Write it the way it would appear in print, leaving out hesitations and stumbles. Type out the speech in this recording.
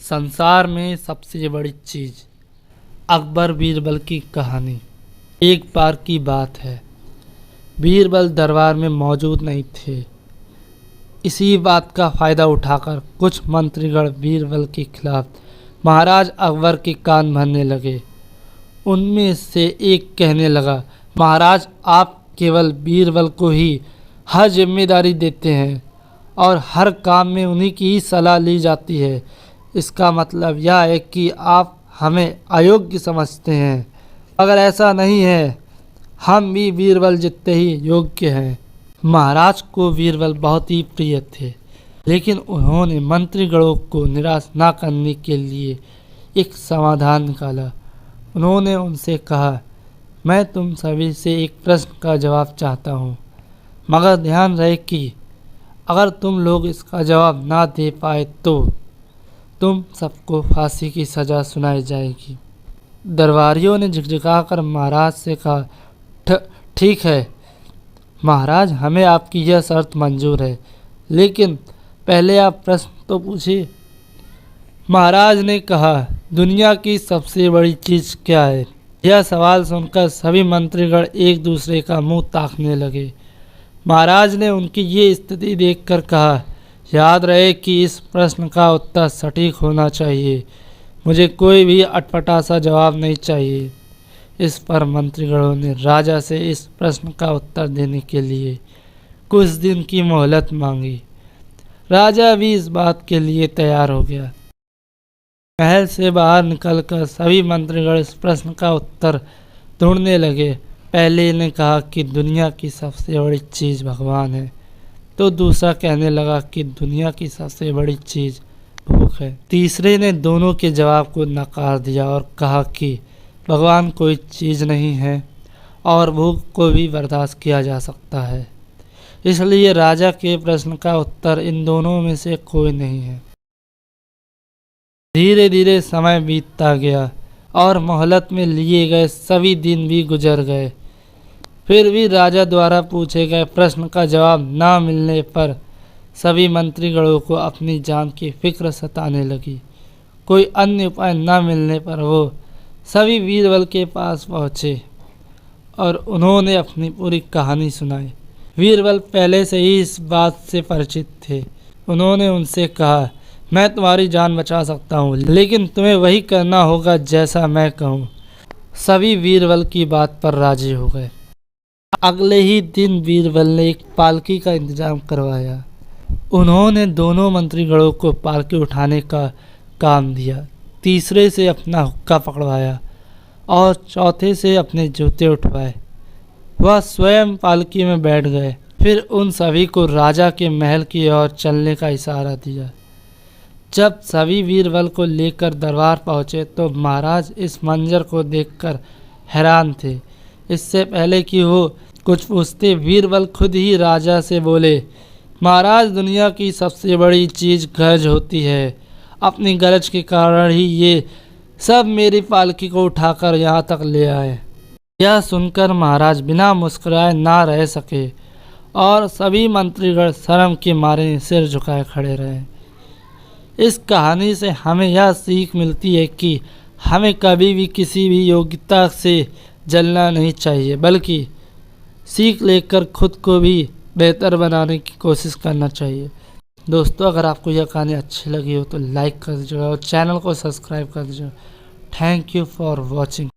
संसार में सबसे बड़ी चीज़ अकबर बीरबल की कहानी। एक बार की बात है, बीरबल दरबार में मौजूद नहीं थे। इसी बात का फ़ायदा उठाकर कुछ मंत्रीगण बीरबल के खिलाफ महाराज अकबर के कान भरने लगे। उनमें से एक कहने लगा, महाराज आप केवल बीरबल को ही हर जिम्मेदारी देते हैं और हर काम में उन्हीं की ही सलाह ली जाती है। इसका मतलब यह है कि आप हमें अयोग्य समझते हैं। अगर ऐसा नहीं है, हम भी बीरबल जितने ही योग्य हैं। महाराज को बीरबल बहुत ही प्रिय थे, लेकिन उन्होंने मंत्रीगणों को निराश न करने के लिए एक समाधान निकाला। उन्होंने उनसे कहा, मैं तुम सभी से एक प्रश्न का जवाब चाहता हूँ, मगर ध्यान रहे कि अगर तुम लोग इसका जवाब ना दे पाए तो तुम सबको फांसी की सज़ा सुनाई जाएगी। दरबारियों ने झिकझिकाकर महाराज से कहा, ठीक है महाराज, हमें आपकी यह शर्त मंजूर है, लेकिन पहले आप प्रश्न तो पूछिए। महाराज ने कहा, दुनिया की सबसे बड़ी चीज़ क्या है? यह सवाल सुनकर सभी मंत्रीगण एक दूसरे का मुंह ताकने लगे। महाराज ने उनकी ये स्थिति देखकर कहा, याद रहे कि इस प्रश्न का उत्तर सटीक होना चाहिए। मुझे कोई भी अटपटा सा जवाब नहीं चाहिए। इस पर मंत्रीगणों ने राजा से इस प्रश्न का उत्तर देने के लिए कुछ दिन की मोहलत मांगी। राजा भी इस बात के लिए तैयार हो गया। महल से बाहर निकलकर सभी मंत्रीगण इस प्रश्न का उत्तर ढूंढने लगे। पहले ने कहा कि दुनिया की सबसे बड़ी चीज़ भगवान है, तो दूसरा कहने लगा कि दुनिया की सबसे बड़ी चीज़ भूख है। तीसरे ने दोनों के जवाब को नकार दिया और कहा कि भगवान कोई चीज़ नहीं है और भूख को भी बर्दाश्त किया जा सकता है। इसलिए राजा के प्रश्न का उत्तर इन दोनों में से कोई नहीं है। धीरे धीरे समय बीतता गया और मोहलत में लिए गए सभी दिन भी गुजर गए। फिर भी राजा द्वारा पूछे गए प्रश्न का जवाब न मिलने पर सभी मंत्रीगणों को अपनी जान की फिक्र सताने लगी। कोई अन्य उपाय न मिलने पर वो सभी बीरबल के पास पहुँचे और उन्होंने अपनी पूरी कहानी सुनाई। बीरबल पहले से ही इस बात से परिचित थे। उन्होंने उनसे कहा, मैं तुम्हारी जान बचा सकता हूँ, लेकिन तुम्हें वही करना होगा जैसा मैं कहूँ। सभी बीरबल की बात पर राजी हो गए। अगले ही दिन बीरबल ने एक पालकी का इंतजाम करवाया। उन्होंने दोनों मंत्रीगणों को पालकी उठाने का काम दिया। तीसरे से अपना हुक्का पकड़वाया और चौथे से अपने जूते उठवाए। वह स्वयं पालकी में बैठ गए। फिर उन सभी को राजा के महल की ओर चलने का इशारा दिया। जब सभी बीरबल को लेकर दरबार पहुँचे तो महाराज इस मंजर को देखकर हैरान थे। इससे पहले कि वो कुछ पूछते, बीरबल खुद ही राजा से बोले, महाराज, दुनिया की सबसे बड़ी चीज़ गरज होती है। अपनी गरज के कारण ही ये सब मेरी पालकी को उठाकर यहाँ तक ले आए। यह सुनकर महाराज बिना मुस्कुराए ना रह सके और सभी मंत्रीगण शर्म के मारे सिर झुकाए खड़े रहे। इस कहानी से हमें यह सीख मिलती है कि हमें कभी भी किसी भी योग्यता से जलना नहीं चाहिए, बल्कि सीख लेकर खुद को भी बेहतर बनाने की कोशिश करना चाहिए। दोस्तों, अगर आपको यह कहानी अच्छी लगी हो तो लाइक कर दीजिएगा और चैनल को सब्सक्राइब कर दीजिएगा। Thank you for watching.